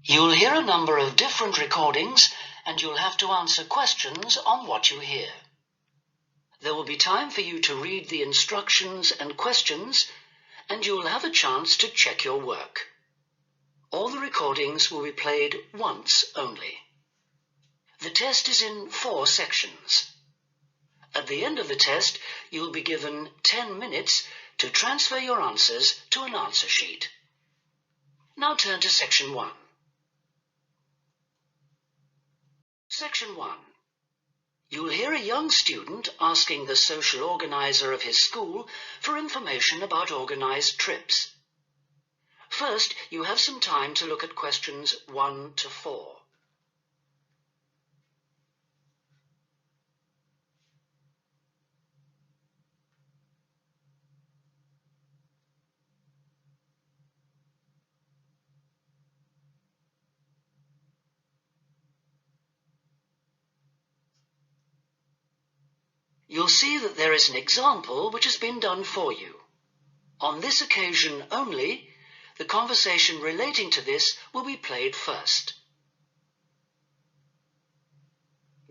You'll hear a number of different recordings and you'll have to answer questions on what you hear. There will be time for you to read the instructions and questions, and you'll have a chance to check your work. All the recordings will be played once only. The test is in 4 sections. At the end of the test, you'll be given 10 minutes to transfer your answers to an answer sheet. Now turn to Section 1. Section 1. You'll hear a young student asking the social organizer of his school for information about organized trips. First, you have some time to look at questions 1 to 4. You'll see that there is an example which has been done for you. On this occasion only, the conversation relating to this will be played first.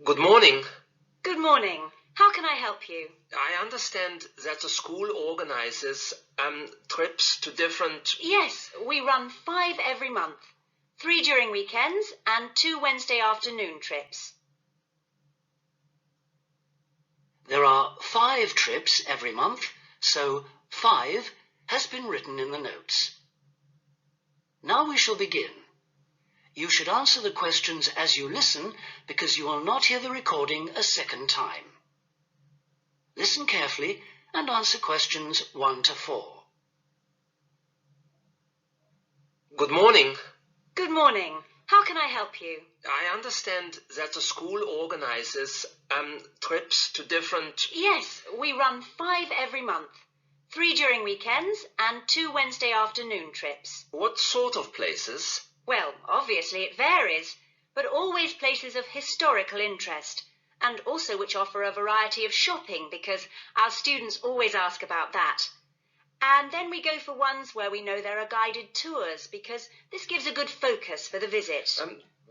Good morning. Good morning. How can I help you? I understand that the school organizes trips to different... Yes, we run 5 every month. 3 during weekends and 2 Wednesday afternoon trips. There are 5 trips every month, so 5 has been written in the notes. Now we shall begin. You should answer the questions as you listen because you will not hear the recording a second time. Listen carefully and answer questions 1 to 4. Good morning. Good morning. How can I help you? I understand that the school organizes trips to different... Yes, we run 5 every month. 3 during weekends and 2 Wednesday afternoon trips. What sort of places? Well, obviously it varies, but always places of historical interest, and also which offer a variety of shopping because our students always ask about that. And then we go for ones where we know there are guided tours because this gives a good focus for the visit.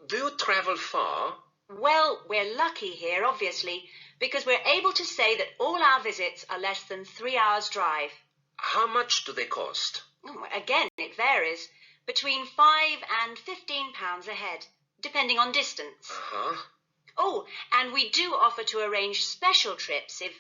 Do you travel far? Well, we're lucky here, obviously, because we're able to say that all our visits are less than 3 hours' drive. How much do they cost? Again, it varies. Between £5 and £15 a head, depending on distance. Uh-huh. Oh, and we do offer to arrange special trips if,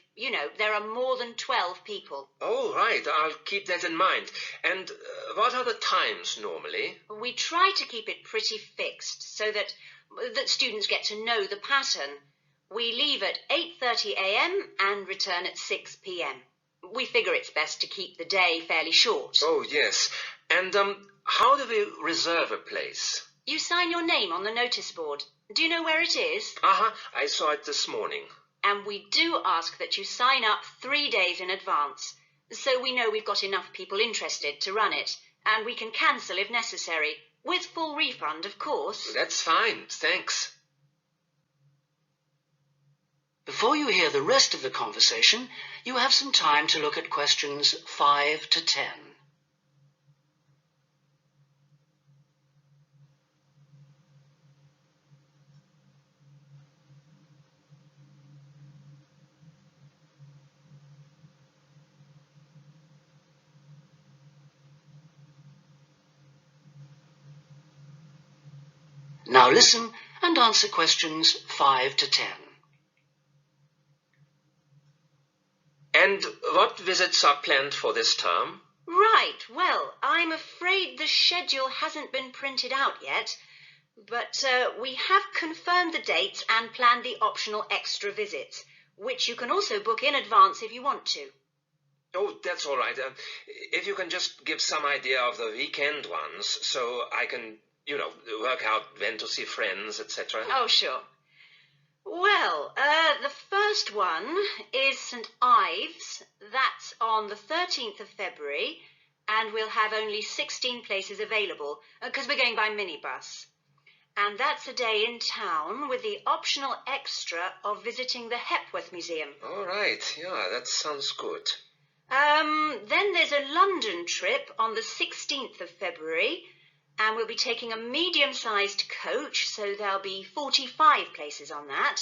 there are more than 12 people. Oh, right. I'll keep that in mind. And what are the times normally? We try to keep it pretty fixed so that students get to know the pattern. We leave at 8:30 a.m. and return at 6 p.m. We figure it's best to keep the day fairly short. Oh, yes. And how do we reserve a place? You sign your name on the notice board. Do you know where it is? I saw it this morning. And we do ask that you sign up 3 days in advance, so we know we've got enough people interested to run it, and we can cancel if necessary, with full refund, of course. That's fine, thanks. Before you hear the rest of the conversation, you have some time to look at questions 5 to 10. Now listen and answer questions 5 to 10. And what visits are planned for this term? Right, well, I'm afraid the schedule hasn't been printed out yet, but we have confirmed the dates and planned the optional extra visits, which you can also book in advance if you want to. Oh, that's all right. If you can just give some idea of the weekend ones, so I can, work out when to see friends, etc. Oh, sure. Well, the first one is St. Ives. That's on the 13th of February, and we'll have only 16 places available, because we're going by minibus. And that's a day in town with the optional extra of visiting the Hepworth Museum. All right, yeah, that sounds good. Then there's a London trip on the 16th of February, And we'll be taking a medium-sized coach, so there'll be 45 places on that.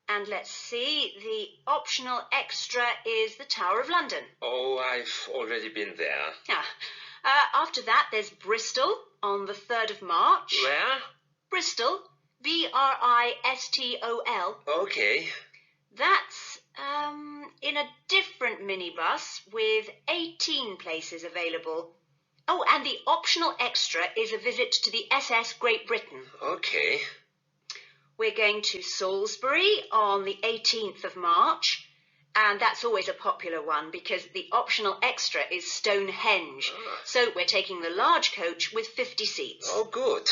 And let's see, the optional extra is the Tower of London. Oh, I've already been there. After that, there's Bristol on the 3rd of March. Where? Bristol, Bristol. Okay. That's in a different minibus with 18 places available. Oh, and the optional extra is a visit to the SS Great Britain. Okay. We're going to Salisbury on the 18th of March, and that's always a popular one because the optional extra is Stonehenge. So we're taking the large coach with 50 seats. Oh, good.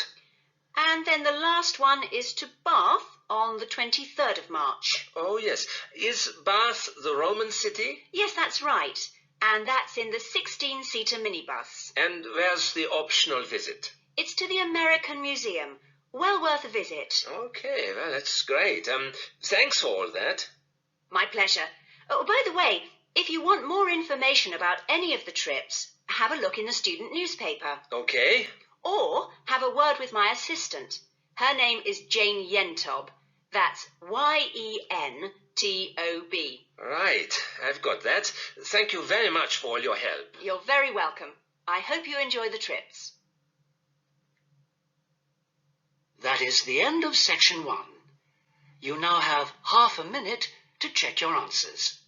And then the last one is to Bath on the 23rd of March. Oh, yes. Is Bath the Roman city? Yes, that's right. And that's in the 16-seater minibus. And where's the optional visit? It's to the American Museum. Well worth a visit. Okay, well, that's great. Thanks for all that. My pleasure. Oh, by the way, if you want more information about any of the trips, have a look in the student newspaper. Okay. Or have a word with my assistant. Her name is Jane Yentob. That's Yentob. Right, I've got that. Thank you very much for all your help. You're very welcome. I hope you enjoy the trips. That is the end of section 1. You now have half a minute to check your answers.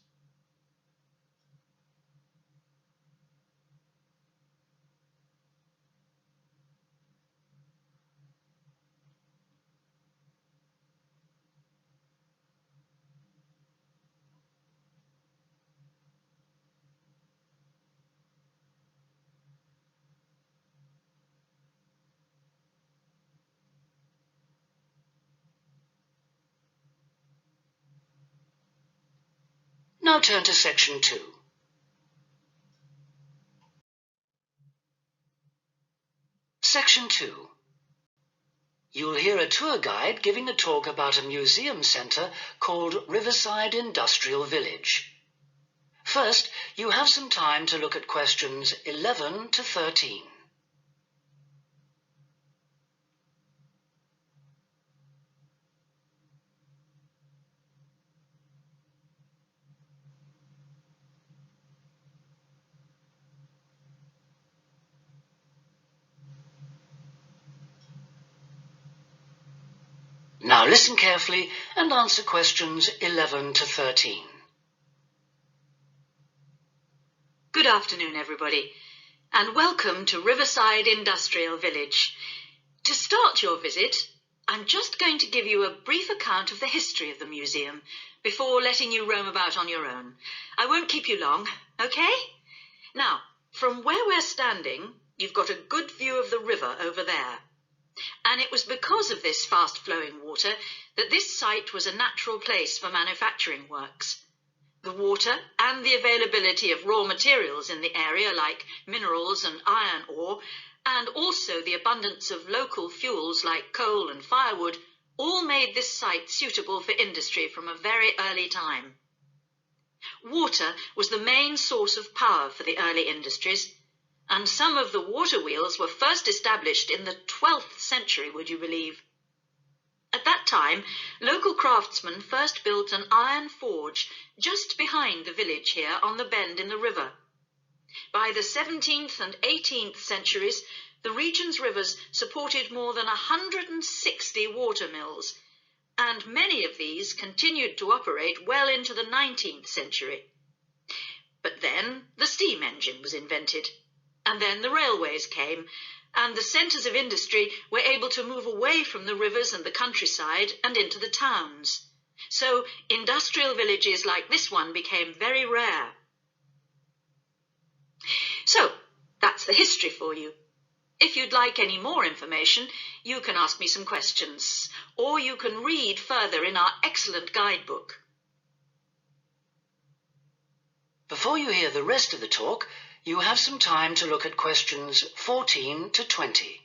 Now turn to section 2. Section 2. You'll hear a tour guide giving a talk about a museum centre called Riverside Industrial Village. First, you have some time to look at questions 11 to 13. Now listen carefully and answer questions 11 to 13. Good afternoon, everybody, and welcome to Riverside Industrial Village. To start your visit, I'm just going to give you a brief account of the history of the museum before letting you roam about on your own. I won't keep you long, okay? Now, from where we're standing, you've got a good view of the river over there. And it was because of this fast-flowing water that this site was a natural place for manufacturing works. The water and the availability of raw materials in the area like minerals and iron ore, and also the abundance of local fuels like coal and firewood, all made this site suitable for industry from a very early time. Water was the main source of power for the early industries, and some of the water wheels were first established in the 12th century, would you believe? At that time, local craftsmen first built an iron forge just behind the village here on the bend in the river. By the 17th and 18th centuries, the region's rivers supported more than 160 water mills, and many of these continued to operate well into the 19th century. But then the steam engine was invented. And then the railways came, and the centres of industry were able to move away from the rivers and the countryside and into the towns. So industrial villages like this one became very rare. So that's the history for you. If you'd like any more information, you can ask me some questions, or you can read further in our excellent guidebook. Before you hear the rest of the talk, you have some time to look at questions 14 to 20.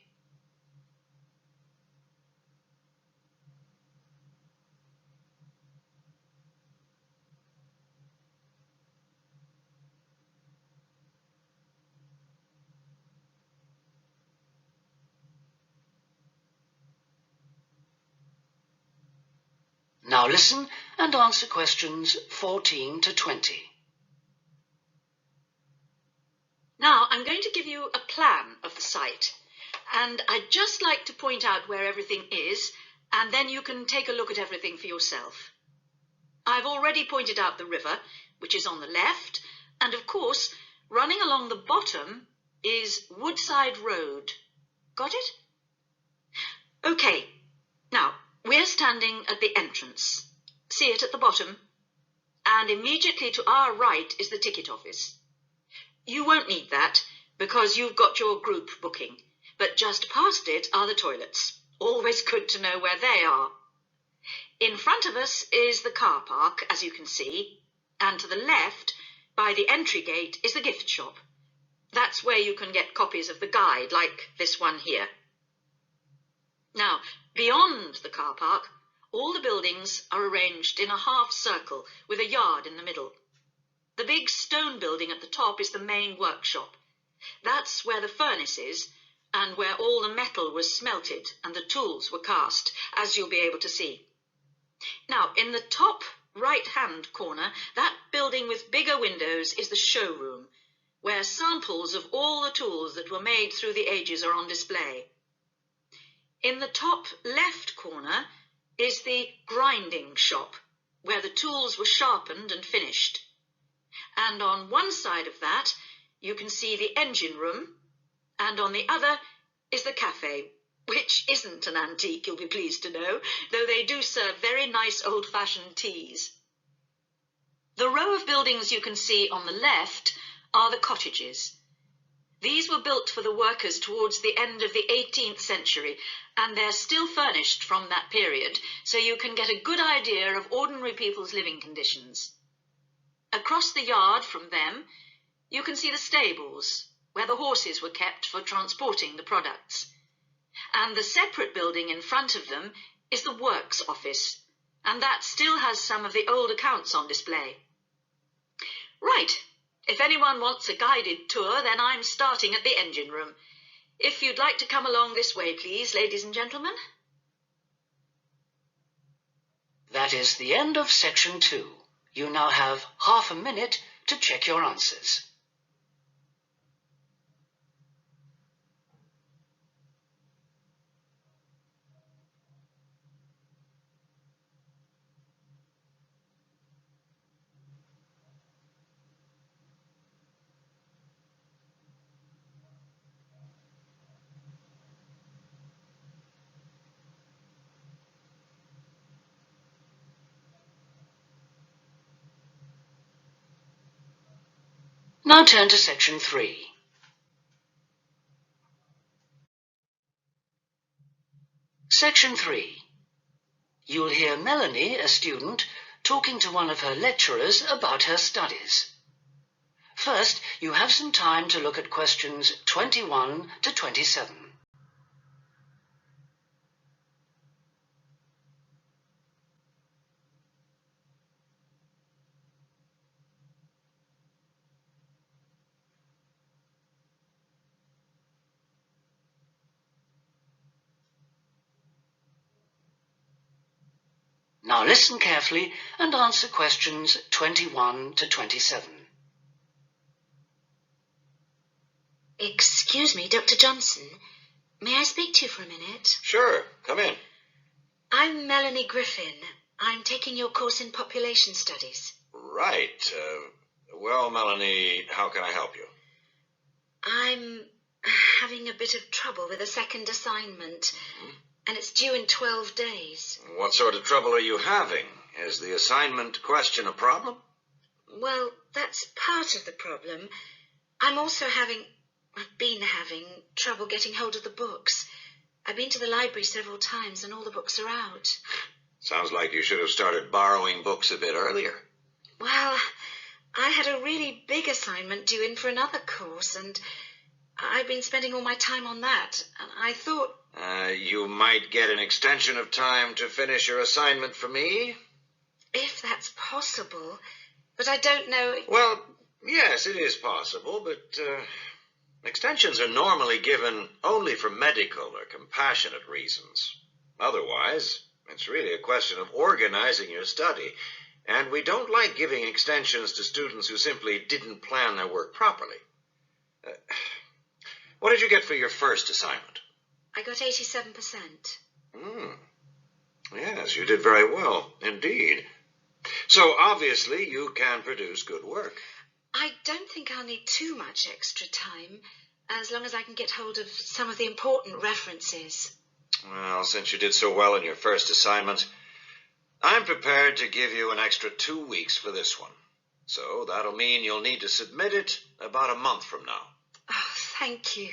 Now listen and answer questions 14 to 20. Now I'm going to give you a plan of the site, and I'd just like to point out where everything is, and then you can take a look at everything for yourself. I've already pointed out the river, which is on the left, and of course, running along the bottom is Woodside Road. Got it? Okay, now we're standing at the entrance. See it at the bottom? And immediately to our right is the ticket office. You won't need that because you've got your group booking, but just past it are the toilets. Always good to know where they are. In front of us is the car park, as you can see, and to the left, by the entry gate, is the gift shop. That's where you can get copies of the guide, like this one here. Now, beyond the car park, all the buildings are arranged in a half circle with a yard in the middle. The big stone building at the top is the main workshop. That's where the furnace is, and where all the metal was smelted and the tools were cast, as you'll be able to see. Now, in the top right-hand corner, that building with bigger windows is the showroom, where samples of all the tools that were made through the ages are on display. In the top left corner is the grinding shop, where the tools were sharpened and finished. And on one side of that, you can see the engine room, and on the other is the cafe, which isn't an antique, you'll be pleased to know, though they do serve very nice old-fashioned teas. The row of buildings you can see on the left are the cottages. These were built for the workers towards the end of the 18th century, and they're still furnished from that period, so you can get a good idea of ordinary people's living conditions. Across the yard from them, you can see the stables, where the horses were kept for transporting the products. And the separate building in front of them is the works office, and that still has some of the old accounts on display. Right, if anyone wants a guided tour, then I'm starting at the engine room. If you'd like to come along this way, please, ladies and gentlemen. That is the end of section 2. You now have half a minute to check your answers. Now turn to section 3. Section 3. You'll hear Melanie, a student, talking to one of her lecturers about her studies. First, you have some time to look at questions 21 to 27. Now listen carefully and answer questions 21 to 27. Excuse me, Dr. Johnson. May I speak to you for a minute? Sure, come in. I'm Melanie Griffin. I'm taking your course in population studies. Right. Well, Melanie, how can I help you? I'm having a bit of trouble with a second assignment, and it's due in 12 days. What sort of trouble are you having? Is the assignment question a problem? Well, that's part of the problem. I've been having trouble getting hold of the books. I've been to the library several times and all the books are out. Sounds like you should have started borrowing books a bit earlier. Well, I had a really big assignment due in for another course, and I've been spending all my time on that. And I thought... You might get an extension of time to finish your assignment for me? If that's possible. But I don't know... Well, yes, it is possible, but extensions are normally given only for medical or compassionate reasons. Otherwise, It's really a question of organizing your study, and we don't like giving extensions to students who simply didn't plan their work properly. What did you get for your first assignment? I got 87%. Yes, you did very well, indeed. So, obviously, you can produce good work. I don't think I'll need too much extra time, as long as I can get hold of some of the important references. Well, since you did so well in your first assignment, I'm prepared to give you an extra 2 weeks for this one. So that'll mean you'll need to submit it about a month from now. Oh, thank you.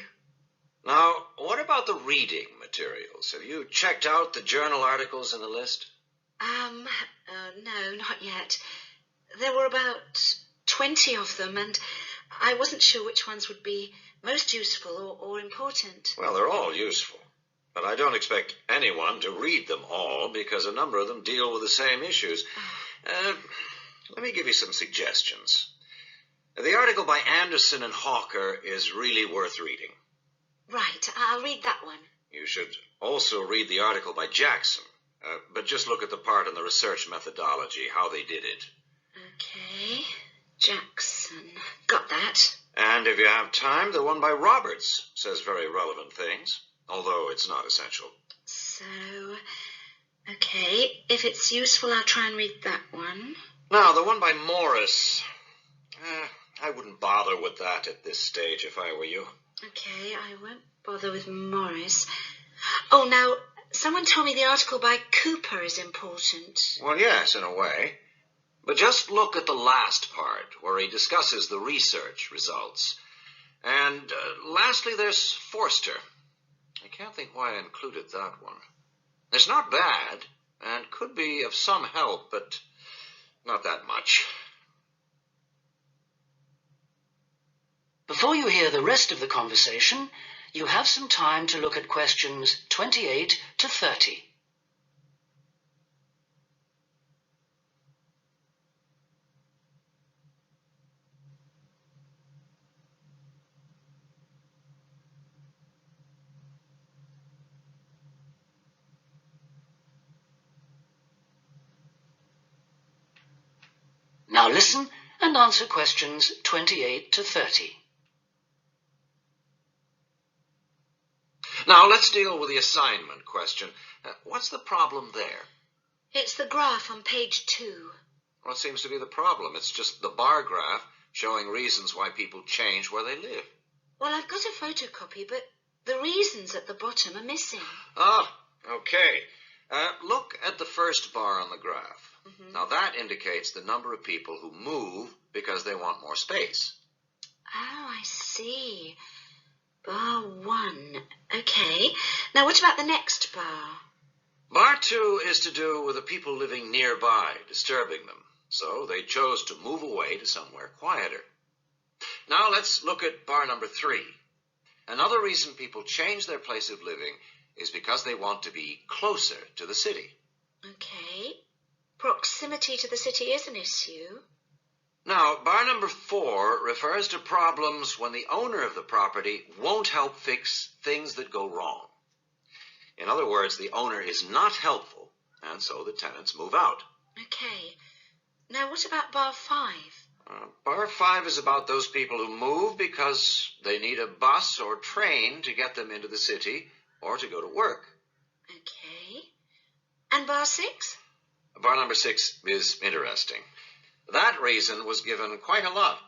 Now, what about the reading materials? Have you checked out the journal articles in the list? No, not yet. There were about 20 of them, and I wasn't sure which ones would be most useful or important. Well, they're all useful, but I don't expect anyone to read them all because a number of them deal with the same issues. Let me give you some suggestions. The article by Anderson and Hawker is really worth reading. Right, I'll read that one. You should also read the article by Jackson, but just look at the part on the research methodology, how they did it. Okay, Jackson. Got that. And if you have time, the one by Roberts says very relevant things, although it's not essential. So, okay, if it's useful, I'll try and read that one. Now, the one by Morris, I wouldn't bother with that at this stage if I were you. Okay, I won't bother with Morris. Oh, now, someone told me the article by Cooper is important. Well, yes, in a way. But just look at the last part, where he discusses the research results. And lastly, there's Forster. I can't think why I included that one. It's not bad, and could be of some help, but not that much. Before you hear the rest of the conversation, you have some time to look at questions 28 to 30. Now listen and answer questions 28 to 30. Now, let's deal with the assignment question. What's the problem there? It's the graph on page 2. What seems to be the problem? It's just the bar graph showing reasons why people change where they live. Well, I've got a photocopy, but the reasons at the bottom are missing. Ah, okay. Look at the first bar on the graph. Now, that indicates the number of people who move because they want more space. Oh, I see. Bar 1. Okay. Now, what about the next bar? Bar 2 is to do with the people living nearby, disturbing them. So they chose to move away to somewhere quieter. Now let's look at bar number 3. Another reason people change their place of living is because they want to be closer to the city. Okay. Proximity to the city is an issue. Now, bar number 4 refers to problems when the owner of the property won't help fix things that go wrong. In other words, the owner is not helpful, and so the tenants move out. Okay. Now, what about bar 5? Bar 5 is about those people who move because they need a bus or train to get them into the city or to go to work. Okay. And bar 6? Bar number 6 is interesting. That reason was given quite a lot.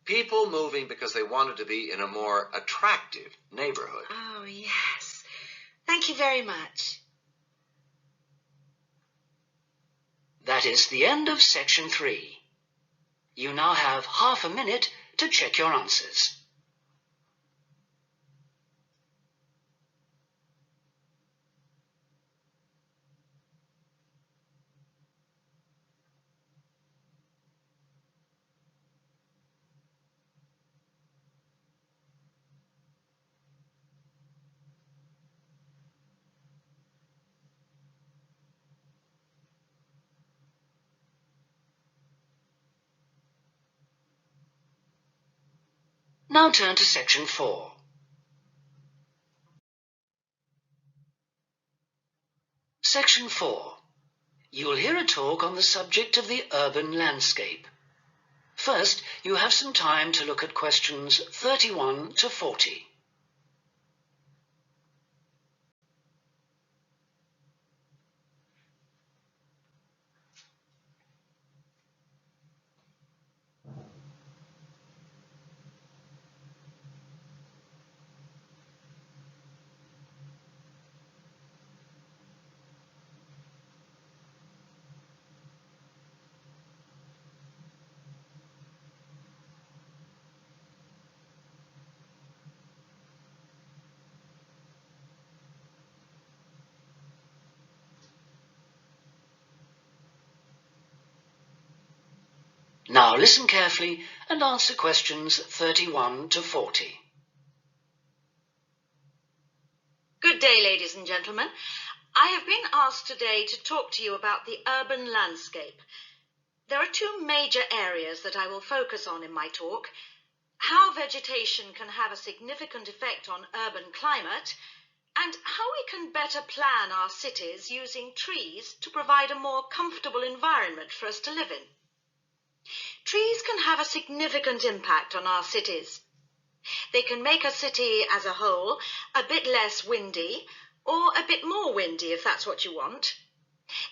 People moving because they wanted to be in a more attractive neighborhood. Oh, yes. Thank you very much. That is the end of section 3. You now have half a minute to check your answers. Now turn to section 4. Section 4. You'll hear a talk on the subject of the urban landscape. First, you have some time to look at questions 31 to 40. Now listen carefully and answer questions 31 to 40. Good day, ladies and gentlemen. I have been asked today to talk to you about the urban landscape. There are two major areas that I will focus on in my talk: how vegetation can have a significant effect on urban climate, and how we can better plan our cities using trees to provide a more comfortable environment for us to live in. Trees can have a significant impact on our cities. They can make a city as a whole a bit less windy, or a bit more windy if that's what you want.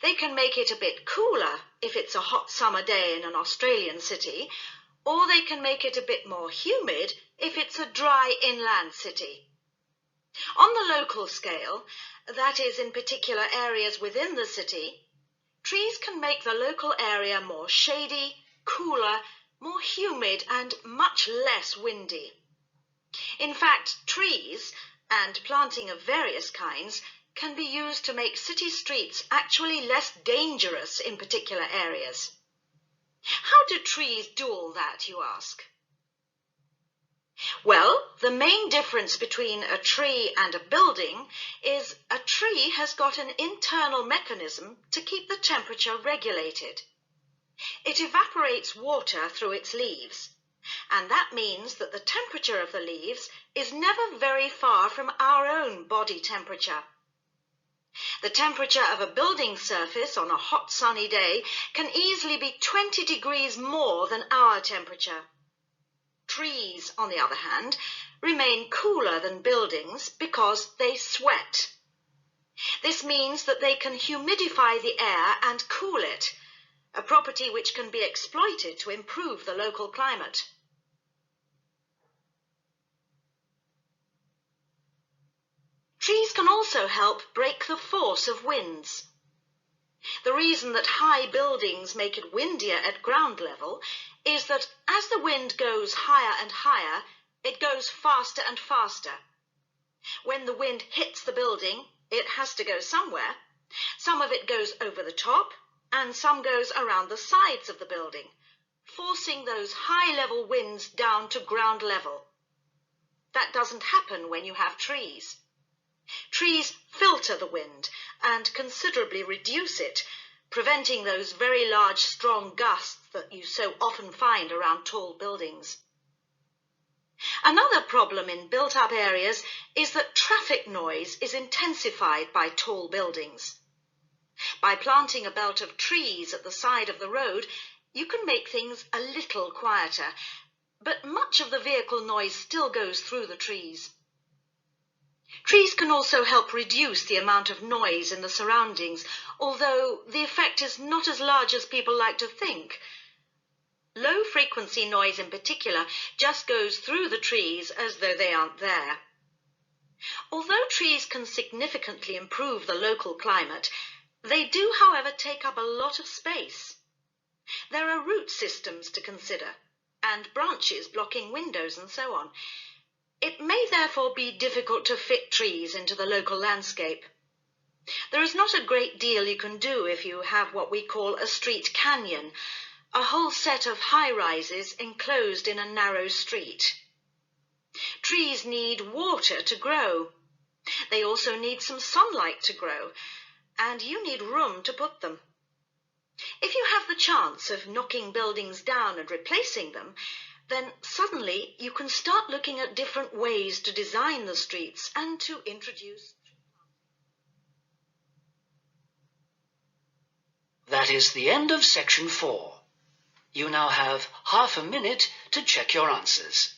They can make it a bit cooler if it's a hot summer day in an Australian city, or they can make it a bit more humid if it's a dry inland city. On the local scale, that is in particular areas within the city, trees can make the local area more shady, cooler, more humid and much less windy. In fact, trees, and planting of various kinds, can be used to make city streets actually less dangerous in particular areas. How do trees do all that, you ask? Well, the main difference between a tree and a building is a tree has got an internal mechanism to keep the temperature regulated. It evaporates water through its leaves, and that means that the temperature of the leaves is never very far from our own body temperature. The temperature of a building surface on a hot sunny day can easily be 20 degrees more than our temperature. Trees, on the other hand, remain cooler than buildings because they sweat. This means that they can humidify the air and cool it, a property which can be exploited to improve the local climate. Trees can also help break the force of winds. The reason that high buildings make it windier at ground level is that as the wind goes higher and higher, it goes faster and faster. When the wind hits the building, it has to go somewhere. Some of it goes over the top, and some goes around the sides of the building, forcing those high-level winds down to ground level. That doesn't happen when you have trees. Trees filter the wind and considerably reduce it, preventing those very large, strong gusts that you so often find around tall buildings. Another problem in built-up areas is that traffic noise is intensified by tall buildings. By planting a belt of trees at the side of the road, you can make things a little quieter, but much of the vehicle noise still goes through the trees. Trees can also help reduce the amount of noise in the surroundings, although the effect is not as large as people like to think. Low-frequency noise in particular just goes through the trees as though they aren't there. Although trees can significantly improve the local climate, they do, however, take up a lot of space. There are root systems to consider, and branches blocking windows and so on. It may therefore be difficult to fit trees into the local landscape. There is not a great deal you can do if you have what we call a street canyon, a whole set of high-rises enclosed in a narrow street. Trees need water to grow. They also need some sunlight to grow, and you need room to put them. If you have the chance of knocking buildings down and replacing them, then suddenly you can start looking at different ways to design the streets and to introduce. That is the end of section 4. You now have half a minute to check your answers.